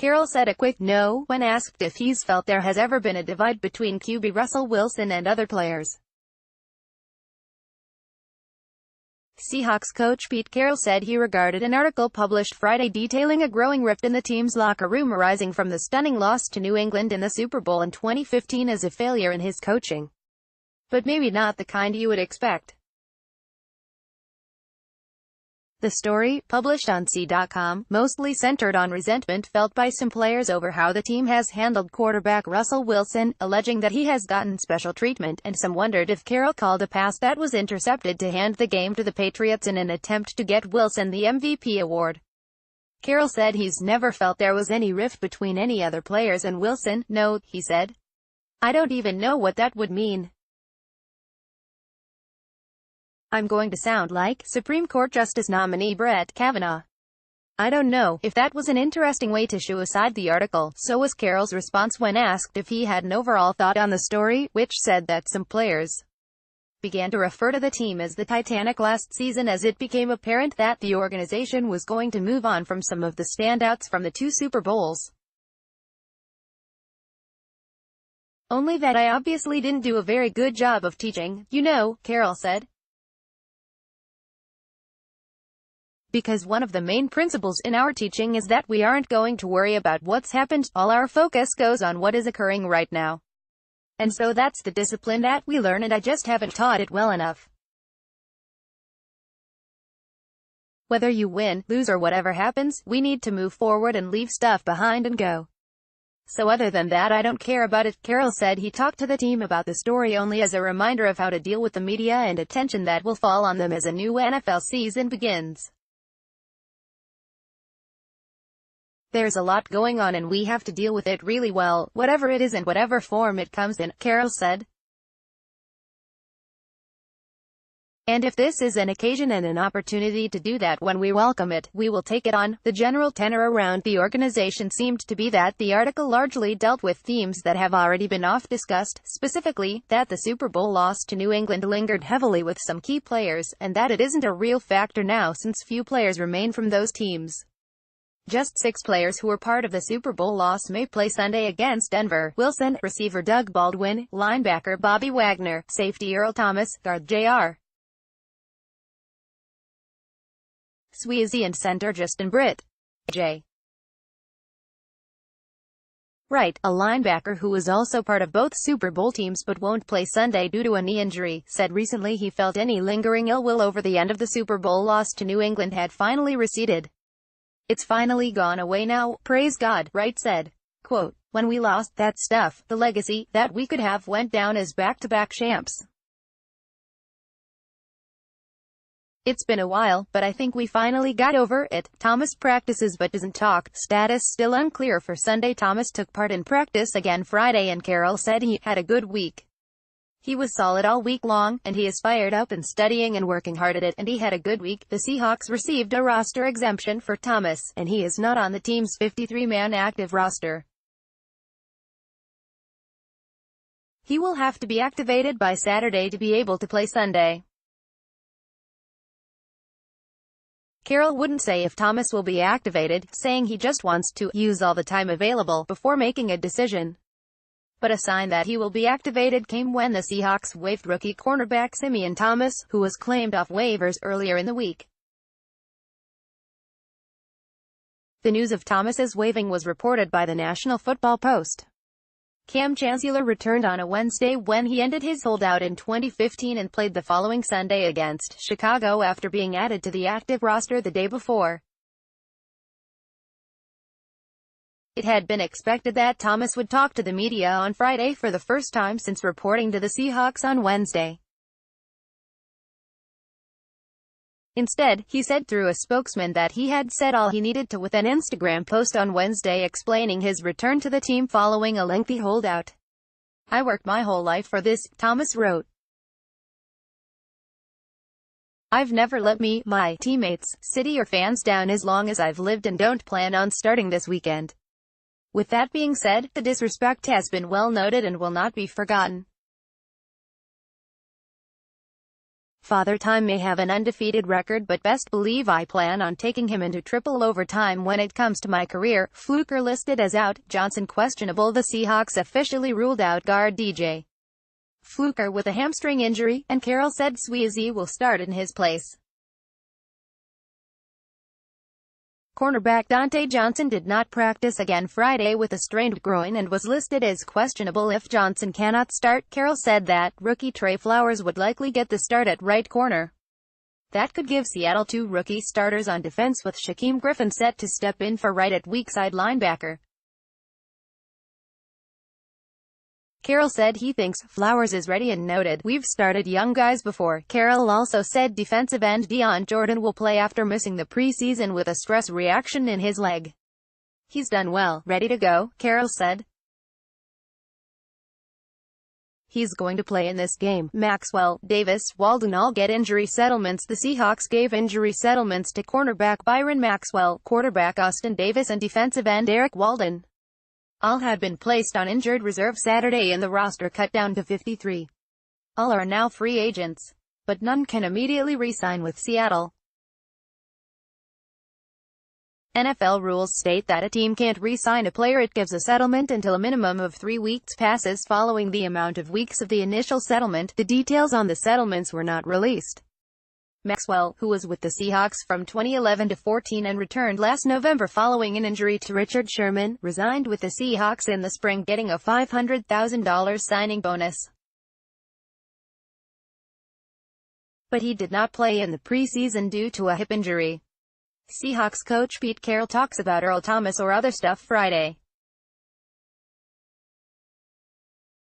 Carroll said a quick no when asked if he's felt there has ever been a divide between QB Russell Wilson and other players. Seahawks coach Pete Carroll said he regarded an article published Friday detailing a growing rift in the team's locker room arising from the stunning loss to New England in the Super Bowl in 2015 as a failure in his coaching. But maybe not the kind you would expect. The story, published on C.com, mostly centered on resentment felt by some players over how the team has handled quarterback Russell Wilson, alleging that he has gotten special treatment, and some wondered if Carroll called a pass that was intercepted to hand the game to the Patriots in an attempt to get Wilson the MVP award. Carroll said he's never felt there was any rift between any other players and Wilson. No, he said. I don't even know what that would mean. I'm going to sound like Supreme Court Justice nominee Brett Kavanaugh. I don't know if that was an interesting way to shoo aside the article. So was Carroll's response when asked if he had an overall thought on the story, which said that some players began to refer to the team as the Titanic last season as it became apparent that the organization was going to move on from some of the standouts from the two Super Bowls. Only that I obviously didn't do a very good job of teaching, you know, Carroll said. Because one of the main principles in our teaching is that we aren't going to worry about what's happened, all our focus goes on what is occurring right now. And so that's the discipline that we learn, and I just haven't taught it well enough. Whether you win, lose, or whatever happens, we need to move forward and leave stuff behind and go. So other than that, I don't care about it. Carroll said he talked to the team about the story only as a reminder of how to deal with the media and attention that will fall on them as a new NFL season begins. There's a lot going on and we have to deal with it really well, whatever it is and whatever form it comes in, Carroll said. And if this is an occasion and an opportunity to do that, when we welcome it, we will take it on. The general tenor around the organization seemed to be that the article largely dealt with themes that have already been discussed, specifically, that the Super Bowl loss to New England lingered heavily with some key players, and that it isn't a real factor now since few players remain from those teams. Just 6 players who were part of the Super Bowl loss may play Sunday against Denver: Wilson, receiver Doug Baldwin, linebacker Bobby Wagner, safety Earl Thomas, guard J.R. Sweezy, and center Justin Britt. J. Wright, a linebacker who was also part of both Super Bowl teams but won't play Sunday due to a knee injury, said recently he felt any lingering ill will over the end of the Super Bowl loss to New England had finally receded. It's finally gone away now, praise God, Wright said. Quote, when we lost, that stuff, the legacy that we could have went down as back-to-back champs. It's been a while, but I think we finally got over it. Thomas practices but doesn't talk. Status still unclear for Sunday. Thomas took part in practice again Friday and Carroll said he had a good week. He was solid all week long, and he is fired up and studying and working hard at it, and he had a good week. The Seahawks received a roster exemption for Thomas, and he is not on the team's 53-man active roster. He will have to be activated by Saturday to be able to play Sunday. Carroll wouldn't say if Thomas will be activated, saying he just wants to use all the time available before making a decision. But a sign that he will be activated came when the Seahawks waived rookie cornerback Simeon Thomas, who was claimed off waivers earlier in the week. The news of Thomas's waiving was reported by the National Football Post. Cam Chancellor returned on a Wednesday when he ended his holdout in 2015 and played the following Sunday against Chicago after being added to the active roster the day before. It had been expected that Thomas would talk to the media on Friday for the first time since reporting to the Seahawks on Wednesday. Instead, he said through a spokesman that he had said all he needed to with an Instagram post on Wednesday explaining his return to the team following a lengthy holdout. I worked my whole life for this, Thomas wrote. I've never let me, my teammates, city or fans down as long as I've lived and don't plan on starting this weekend. With that being said, the disrespect has been well noted and will not be forgotten. Father Time may have an undefeated record, but best believe I plan on taking him into triple overtime when it comes to my career. Fluker listed as out, Johnson questionable. The Seahawks officially ruled out guard DJ Fluker with a hamstring injury, and Carroll said Sweezy will start in his place. Cornerback Dante Johnson did not practice again Friday with a strained groin and was listed as questionable if Johnson cannot start. Carroll said that rookie Trey Flowers would likely get the start at right corner. That could give Seattle two rookie starters on defense, with Shaquem Griffin set to step in for right at weak side linebacker. Carroll said he thinks Flowers is ready and noted, "We've started young guys before." Carroll also said defensive end Dion Jordan will play after missing the preseason with a stress reaction in his leg. "He's done well, ready to go," Carroll said. "He's going to play in this game." Maxwell, Davis, Walden all get injury settlements. The Seahawks gave injury settlements to cornerback Byron Maxwell, quarterback Austin Davis and defensive end Eric Walden. All had been placed on injured reserve Saturday and the roster cut down to 53. All are now free agents, but none can immediately re-sign with Seattle. NFL rules state that a team can't re-sign a player it gives a settlement until a minimum of 3 weeks passes following the amount of weeks of the initial settlement. The details on the settlements were not released. Maxwell, who was with the Seahawks from 2011 to 14 and returned last November following an injury to Richard Sherman, resigned with the Seahawks in the spring, getting a $500,000 signing bonus. But he did not play in the preseason due to a hip injury. Seahawks coach Pete Carroll talks about Earl Thomas or other stuff Friday.